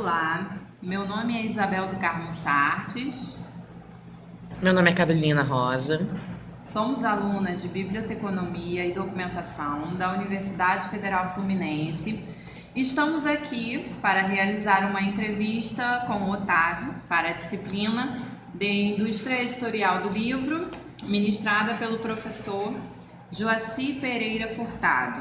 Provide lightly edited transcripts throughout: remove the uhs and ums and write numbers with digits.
Olá, meu nome é Isabel do Carmo Sartes, Meu nome é Carolina Rosa. somos alunas de Biblioteconomia e Documentação da Universidade Federal Fluminense. Estamos aqui para realizar uma entrevista com o Otávio para a disciplina de Indústria Editorial do Livro, ministrada pelo professor Joaci Pereira Furtado.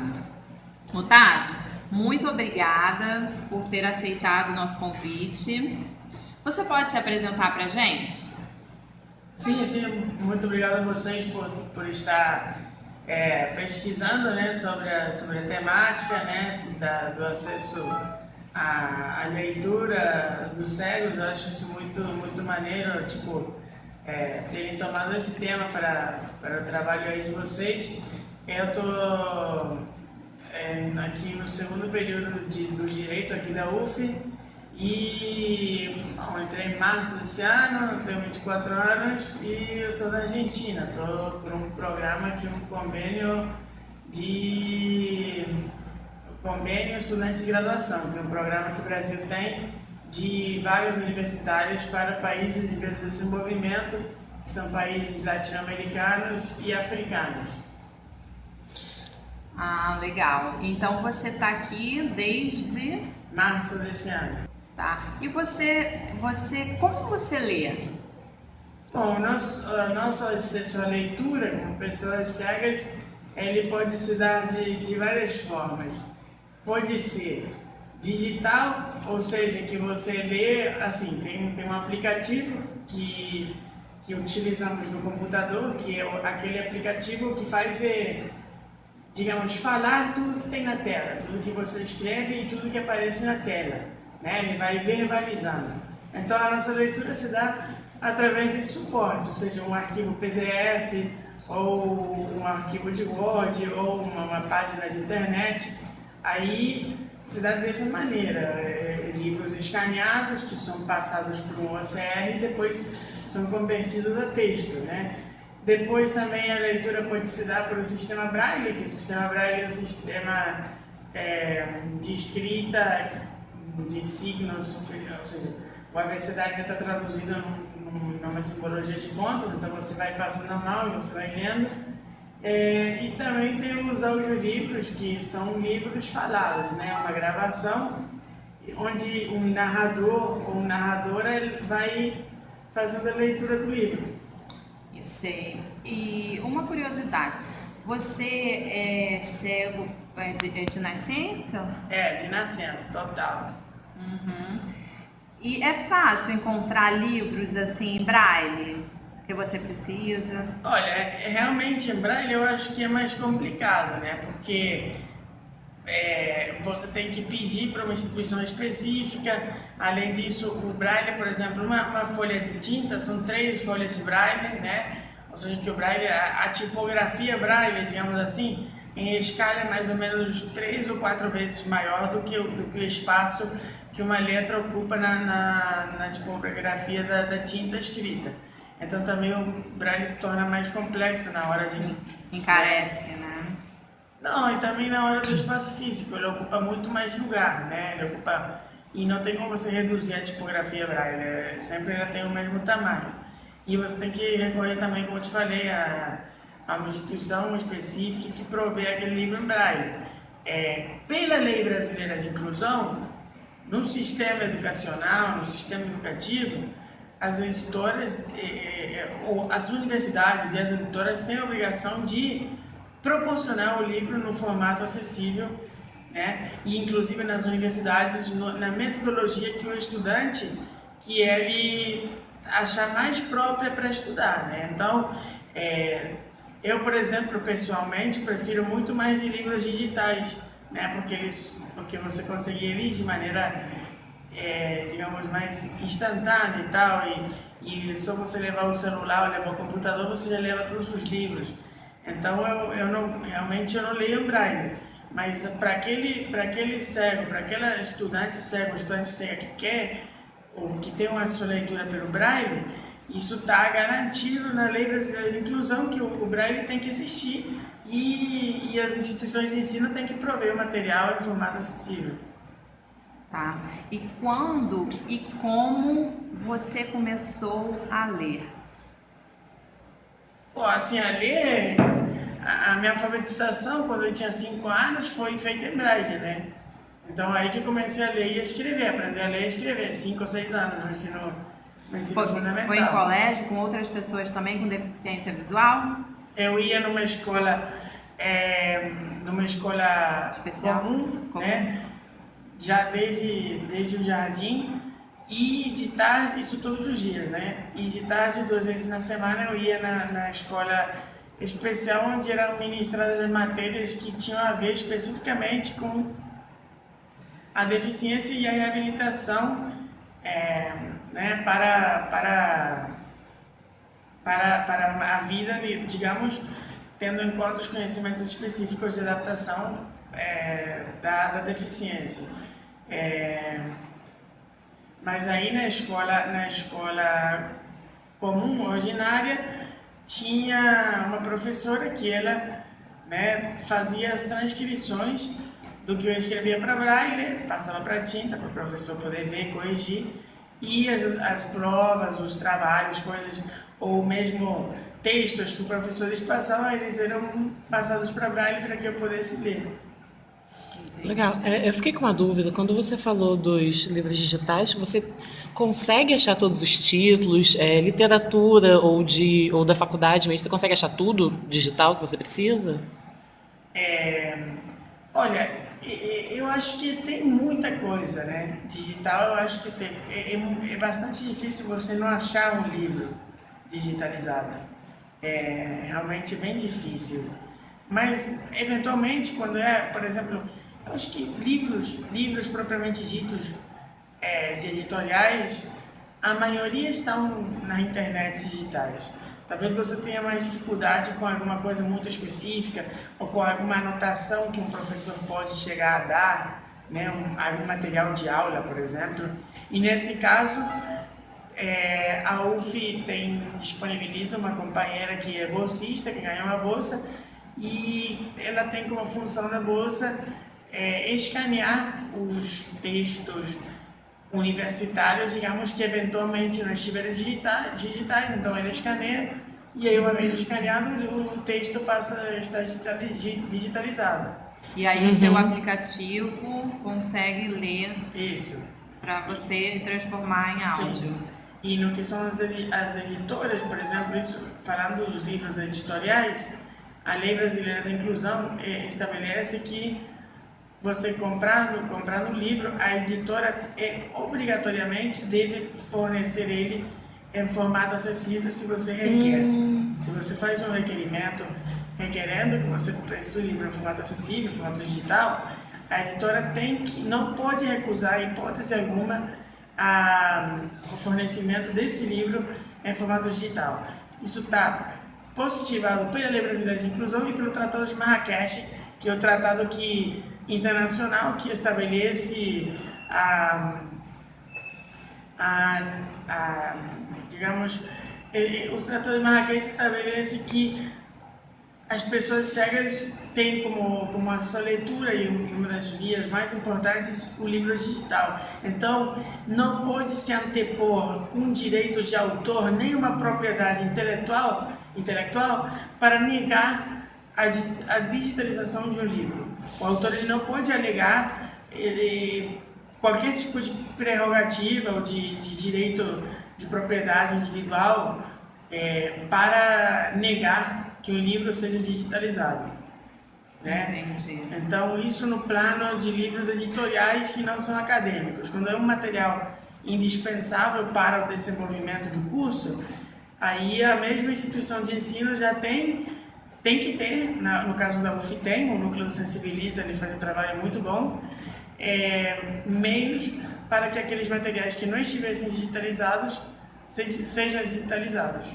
Otávio, muito obrigada por ter aceitado o nosso convite. Você pode se apresentar para a gente? Sim, muito obrigado a vocês por estar pesquisando, né, sobre a temática, né, do acesso à leitura dos cegos. Eu acho isso muito maneiro, terem tomado esse tema para o trabalho aí de vocês. Eu estou aqui no segundo período do Direito aqui da UF e entrei em março desse ano, tenho 24 anos e eu sou da Argentina. Estou por um programa aqui, um convênio Estudantes de Graduação, que é um programa que o Brasil tem de vagas universitárias para países de desenvolvimento, que são países latino-americanos e africanos. Ah, legal. Então você está aqui desde Março desse ano. Tá. E como você lê? Bom, nosso acesso à leitura com pessoas cegas, ele pode se dar de várias formas. Pode ser digital, ou seja, que você lê, assim, tem um aplicativo que utilizamos no computador, que é aquele aplicativo que faz, digamos, falar tudo que tem na tela, tudo que você escreve e tudo que aparece na tela, né? Ele vai verbalizando. Então a nossa leitura se dá através desse suporte, ou seja, um arquivo PDF, ou um arquivo de Word, ou uma página de internet. Aí se dá dessa maneira, livros escaneados que são passados por um OCR e depois são convertidos a texto, né? Depois também a leitura pode se dar pelo sistema Braille, que o sistema Braille é um sistema de escrita de signos, ou seja, o abecedário está traduzido numa simbologia de pontos, então você vai passando a mão e você vai lendo. E também tem os audiolivros, que são livros falados, né? Uma gravação onde um narrador ou narradora vai fazendo a leitura do livro. Sei. E uma curiosidade, você é cego de nascença? De nascença, total. Uhum. E é fácil encontrar livros assim em braille que você precisa? Olha, realmente em braille eu acho que é mais complicado, né? Porque você tem que pedir para uma instituição específica. Além disso, o braille, por exemplo, uma folha de tinta, são 3 folhas de braille, né? Ou seja, que o braille, a tipografia braille, digamos assim, em escala é mais ou menos 3 ou 4 vezes maior do que o espaço que uma letra ocupa na tipografia da tinta escrita. Então também o braille se torna mais complexo na hora de... Encarece, né? Não, e também na hora do espaço físico, ele ocupa muito mais lugar, né? E não tem como você reduzir a tipografia braille, sempre ela tem o mesmo tamanho. E você tem que recorrer também, como eu te falei, a uma instituição específica que provê aquele livro em braille. Pela Lei Brasileira de Inclusão, no sistema educacional, no sistema educativo, as editoras, ou as universidades e as editoras têm a obrigação de proporcionar o livro no formato acessível, né? E inclusive nas universidades, na metodologia que o estudante, que ele achar mais própria para estudar, né? Então, eu, por exemplo, pessoalmente, prefiro muito mais de livros digitais, né? Porque você consegue eles de maneira, digamos, mais instantânea e tal, e só você levar o celular ou levar o computador, você já leva todos os livros. Então realmente eu não leio em braille, mas para aquele cego, para aquela estudante cega que quer ou que tem uma sua leitura pelo braille, isso está garantido na Lei Brasileira de Inclusão, que o braille tem que existir e as instituições de ensino têm que prover o material em formato acessível. Tá? E quando e como você começou a ler? Pô, assim, a ler, a minha alfabetização, quando eu tinha 5 anos, foi feita em braille, né? Então aí que eu comecei a ler e a escrever, aprender a ler e escrever, 5 ou 6 anos, no ensino fundamental. Foi em colégio com outras pessoas também com deficiência visual? Eu ia numa escola Especial? comum, né? Já desde o jardim, e de tarde, isso todos os dias, né? E de tarde, 2 vezes na semana, eu ia na escola especial, onde eram ministradas as matérias que tinham a ver especificamente com a deficiência e a reabilitação, né, para a vida, digamos, tendo em conta os conhecimentos específicos de adaptação da deficiência. Mas aí na escola comum, ordinária, tinha uma professora que ela, né, fazia as transcrições do que eu escrevia para braille, passava para tinta para o professor poder ver, corrigir, e as provas, os trabalhos, coisas, ou mesmo textos que os professores passavam, eles eram passados para braille para que eu pudesse ler. Legal. Eu fiquei com uma dúvida. Quando você falou dos livros digitais, você consegue achar todos os títulos, literatura ou da faculdade mesmo? Você consegue achar tudo digital que você precisa? Olha, eu acho que tem muita coisa, né? Digital, eu acho que tem. É bastante difícil você não achar um livro digitalizado. É realmente bem difícil. Mas, eventualmente, quando por exemplo, eu acho que livros propriamente ditos, de editoriais, a maioria estão na internet digitais. Talvez você tenha mais dificuldade com alguma coisa muito específica ou com alguma anotação que um professor pode chegar a dar, né? Algum material de aula, por exemplo. E nesse caso, a UF disponibiliza uma companheira que é bolsista, que ganhou uma bolsa, e ela tem como função da bolsa escanear os textos universitários, digamos que eventualmente não estiverem digitais, então ele escaneia, e aí uma vez escaneado o texto passa a estar digitalizado. E aí o seu aplicativo consegue ler Isso. para você transformar em áudio. Sim. E no que são as editoras, por exemplo, isso, falando dos livros editoriais, a Lei Brasileira da Inclusão estabelece que você comprando o livro, a editora obrigatoriamente deve fornecer ele em formato acessível se você requer. Se você faz um requerimento requerendo que você preste o livro em formato acessível, em formato digital, a editora não pode recusar, em hipótese alguma, o fornecimento desse livro em formato digital. Isso está positivado pela Lei Brasileira de Inclusão e pelo Tratado de Marrakech, que é o tratado internacional que estabelece digamos, os tratados de Marrakech estabelece que as pessoas cegas têm como a sua leitura e uma das vias mais importantes o livro digital. Então, não pode se antepor um direito de autor nem uma propriedade intelectual para negar a digitalização de um livro. O autor ele não pode alegar qualquer tipo de prerrogativa ou de direito de propriedade individual para negar que um livro seja digitalizado, né? Entendi. Então, isso no plano de livros editoriais que não são acadêmicos. Quando é um material indispensável para o desenvolvimento do curso, aí a mesma instituição de ensino já tem que ter, no caso da UF tem, o Núcleo do Sensibiliza, ele faz um trabalho muito bom, meios para que aqueles materiais que não estivessem digitalizados sejam digitalizados.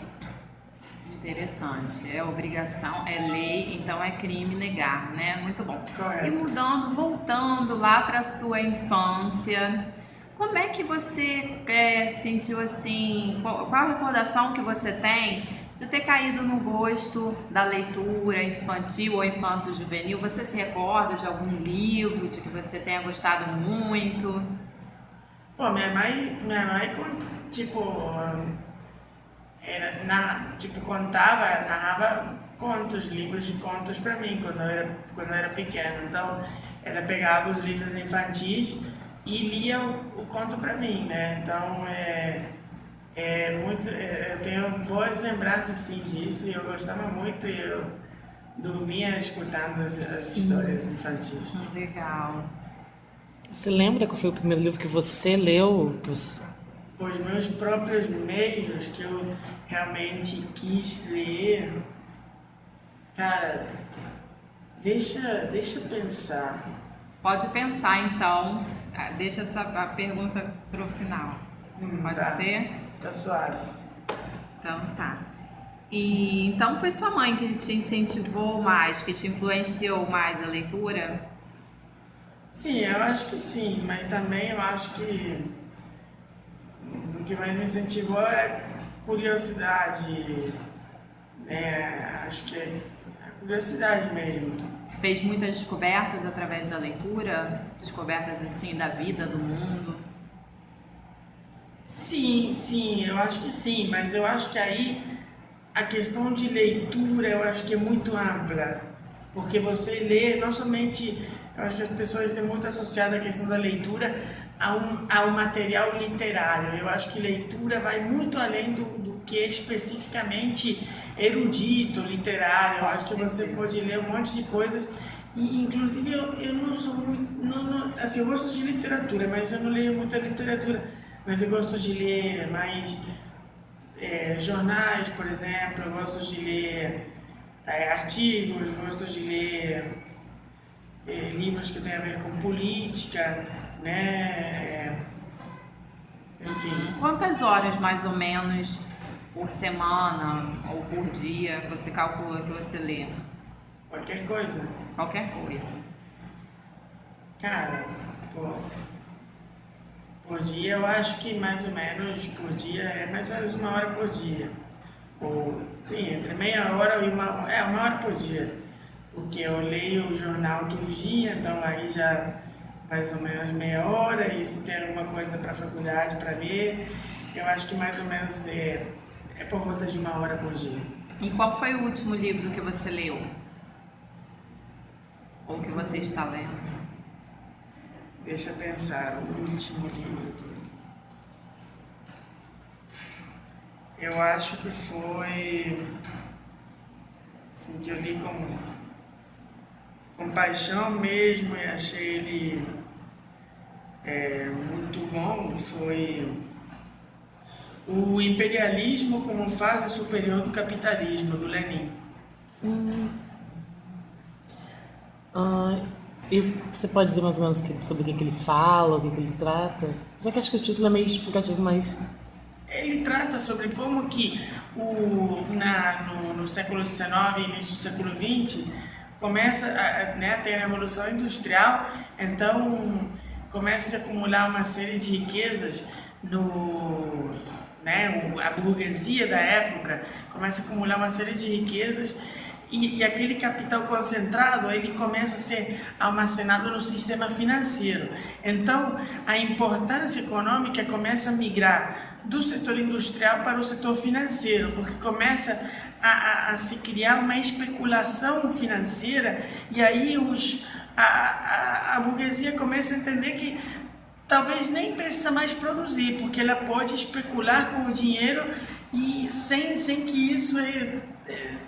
Interessante. É obrigação, é lei, então é crime negar, né? Muito bom. Correto. E voltando lá para a sua infância, como é que você sentiu assim, qual a recordação que você tem de ter caído no gosto da leitura infantil ou infanto-juvenil? Você se recorda de algum livro de que você tenha gostado muito? Pô, minha mãe tipo, narrava contos, livros de contos para mim quando eu era pequeno. Então, ela pegava os livros infantis e lia o conto para mim, né? Então, eu tenho boas lembranças assim disso, e eu gostava muito, e eu dormia escutando as histórias infantis. Legal. Você lembra qual foi o primeiro livro que você leu? Os meus próprios meios que eu realmente quis ler, cara, deixa eu pensar. Pode pensar, então. Deixa a pergunta pro final. Pode Tá. ser? Tá suave. Então tá. E então foi sua mãe que te incentivou mais, que te influenciou mais a leitura? Sim, eu acho que sim, mas também eu acho que o que mais me incentivou é curiosidade, né? Acho que é a curiosidade mesmo. Você fez muitas descobertas através da leitura? Descobertas assim da vida, do mundo? Sim, eu acho que sim, mas eu acho que aí a questão de leitura eu acho que é muito ampla, porque você lê não somente, eu acho que as pessoas têm muito associado a questão da leitura ao material literário. Eu acho que leitura vai muito além do que é especificamente erudito, literário. Eu acho que você pode ler um monte de coisas. E, inclusive, eu não sou muito... assim, eu gosto de literatura, mas eu não leio muita literatura. Mas eu gosto de ler mais jornais, por exemplo. Eu gosto de ler artigos, gosto de ler livros que têm a ver com política, né? Enfim. Quantas horas mais ou menos por semana ou por dia você calcula que você lê? Qualquer coisa. Qualquer coisa. Cara, por dia eu acho que mais ou menos por dia é mais ou menos 1 hora por dia. Ou, sim, entre meia hora e uma hora por dia. Porque eu leio o jornal todo dia, então aí já mais ou menos meia hora, e se tem alguma coisa para a faculdade para ler, eu acho que mais ou menos é por volta de 1 hora por dia. E qual foi o último livro que você leu? Ou que você está lendo? Deixa eu pensar, o último livro que eu li. Eu acho que foi, assim, que eu li com paixão mesmo, e achei ele muito bom, foi O Imperialismo como Fase Superior do Capitalismo, do Lenin. E você pode dizer mais ou menos sobre o que ele fala, o que ele trata? Só que acho que o título é meio explicativo, mas... Ele trata sobre como que no século XIX e início do século XX começa a ter a Revolução Industrial, então começa a se acumular uma série de riquezas a burguesia da época começa a acumular uma série de riquezas, e aquele capital concentrado ele começa a ser almacenado no sistema financeiro. Então a importância econômica começa a migrar do setor industrial para o setor financeiro, porque começa a se criar uma especulação financeira, e aí a burguesia começa a entender que talvez nem precisa mais produzir, porque ela pode especular com o dinheiro, e sem que isso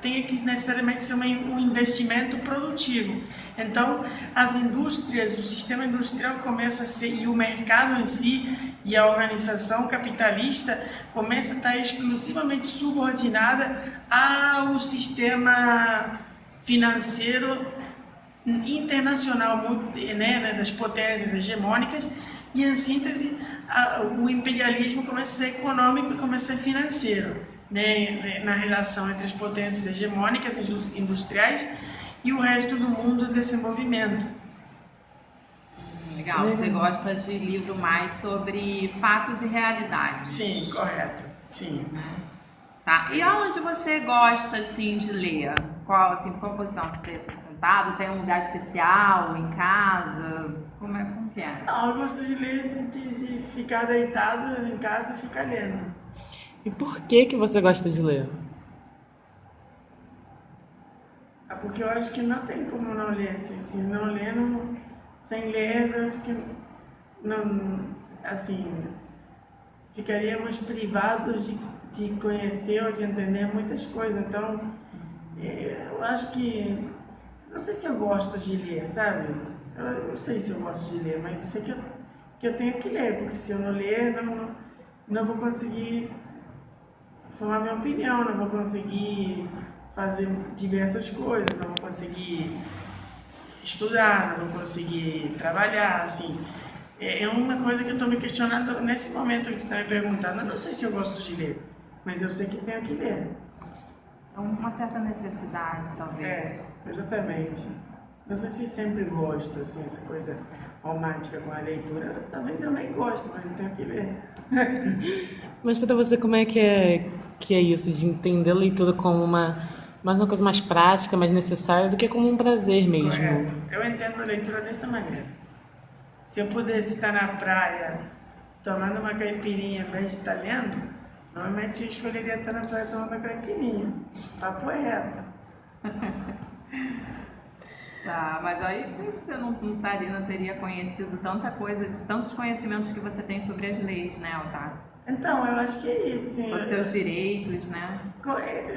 tenha que necessariamente ser um investimento produtivo. Então, as indústrias, o sistema industrial começa a ser, e o mercado em si, e a organização capitalista começa a estar exclusivamente subordinada ao sistema financeiro internacional, né, das potências hegemônicas, e em síntese o imperialismo começa a ser econômico e começa a ser financeiro, né, na relação entre as potências hegemônicas industriais e o resto do mundo em desenvolvimento. Legal, você gosta de livro mais sobre fatos e realidades? Sim, correto, sim. Tá. E aonde você gosta assim de ler? Qual posição? Você está sentado? Tem um lugar especial? Em casa? Como que é? Não, eu gosto de ler, de ficar deitado em casa e ficar lendo. E por que você gosta de ler? É porque eu acho que não tem como não ler, assim, se não lendo, sem ler, eu acho que não, assim, ficaríamos privados de conhecer ou de entender muitas coisas. Então, eu acho que, não sei se eu gosto de ler, sabe? Eu não sei se eu gosto de ler, mas eu sei que eu tenho que ler, porque se eu não ler, não vou conseguir formar minha opinião, não vou conseguir fazer diversas coisas, não vou conseguir estudar, não vou conseguir trabalhar, assim. É uma coisa que eu estou me questionando nesse momento que tu está me perguntando. Eu não sei se eu gosto de ler, mas eu sei que tenho que ler. É uma certa necessidade, talvez. É, exatamente. Não sei se sempre gosto, assim, essa coisa romântica com a leitura. Talvez eu nem goste, mas eu tenho que ler. Mas para você, como é que é isso, de entender a leitura como mais uma coisa mais prática, mais necessária, do que como um prazer mesmo? Correto. Eu entendo a leitura dessa maneira. Se eu pudesse estar na praia tomando uma caipirinha em vez de estar lendo, normalmente eu escolheria estar na praia tomando uma caipirinha. Papo reto. Tá, mas aí você não teria conhecido tanta coisa, tantos conhecimentos que você tem sobre as leis, né, Otávio? Então, eu acho que é isso, sim. Sobre seus direitos, né?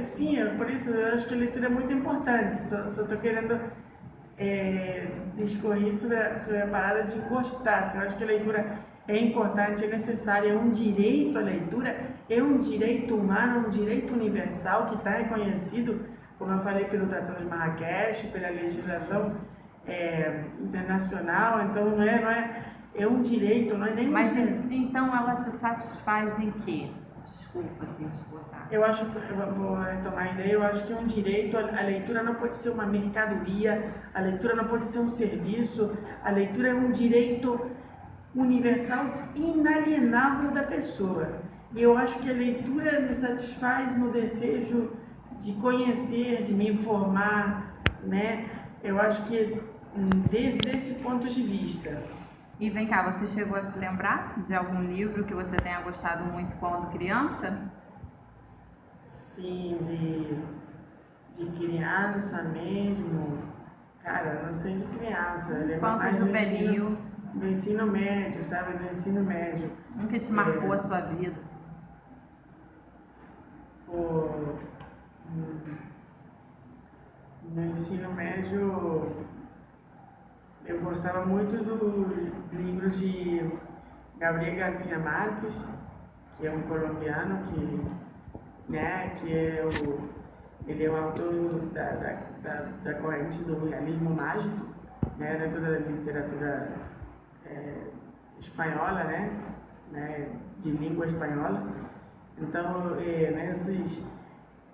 Sim, por isso eu acho que a leitura é muito importante. Só estou querendo discorrer sobre a parada de gostar. Assim, eu acho que a leitura é importante, é necessária, é um direito à leitura, é um direito humano, um direito universal que está reconhecido, como eu falei, pelo Tratado de Marrakech, pela legislação internacional. Então é um direito, não é nem Mas um... então ela te satisfaz em quê? Desculpa, assim, te botar. Eu vou retomar a ideia, eu acho que é um direito, a leitura não pode ser uma mercadoria, a leitura não pode ser um serviço, a leitura é um direito universal inalienável da pessoa. E eu acho que a leitura me satisfaz no desejo de conhecer, de me informar, né? Eu acho que desde esse ponto de vista. E vem cá, você chegou a se lembrar de algum livro que você tenha gostado muito quando criança? Sim, de criança mesmo. Cara, eu não sei de criança. Eu lembro mais Juvenil? Do ensino médio, sabe? Do ensino médio. Um que te marcou a sua vida? No ensino médio, eu gostava muito dos livros de Gabriel Garcia Marques, que é um colombiano ele é o autor da corrente do realismo mágico, né, dentro da literatura espanhola, né, de língua espanhola. Então,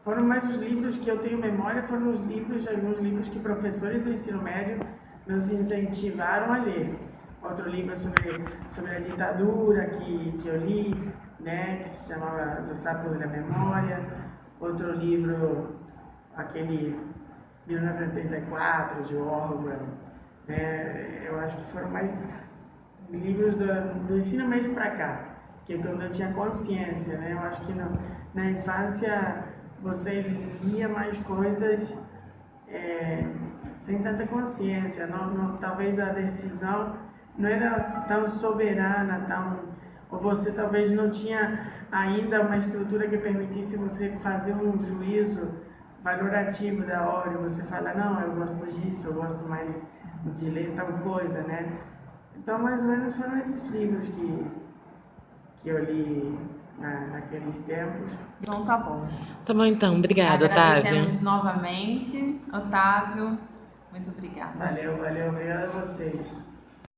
foram mais os livros que eu tenho memória, foram alguns livros que professores do ensino médio nos incentivaram a ler. Outro livro sobre a ditadura que eu li, né, que se chamava Los Sapos da Memória. Outro livro, aquele 1984, de Orwell, né, eu acho que foram mais livros do ensino médio para cá, que é quando eu tinha consciência, né? Eu acho que na infância você lia mais coisas sem tanta consciência, talvez a decisão não era tão soberana, ou você talvez não tinha ainda uma estrutura que permitisse você fazer um juízo valorativo da obra, você fala, não, eu gosto disso, eu gosto mais de ler tal coisa, né? Então, mais ou menos foram esses livros que eu li naqueles tempos. Então, tá bom. Tá bom, então. Obrigada, Otávio. Agradecemos novamente. Otávio, muito obrigada. Valeu, obrigado a vocês.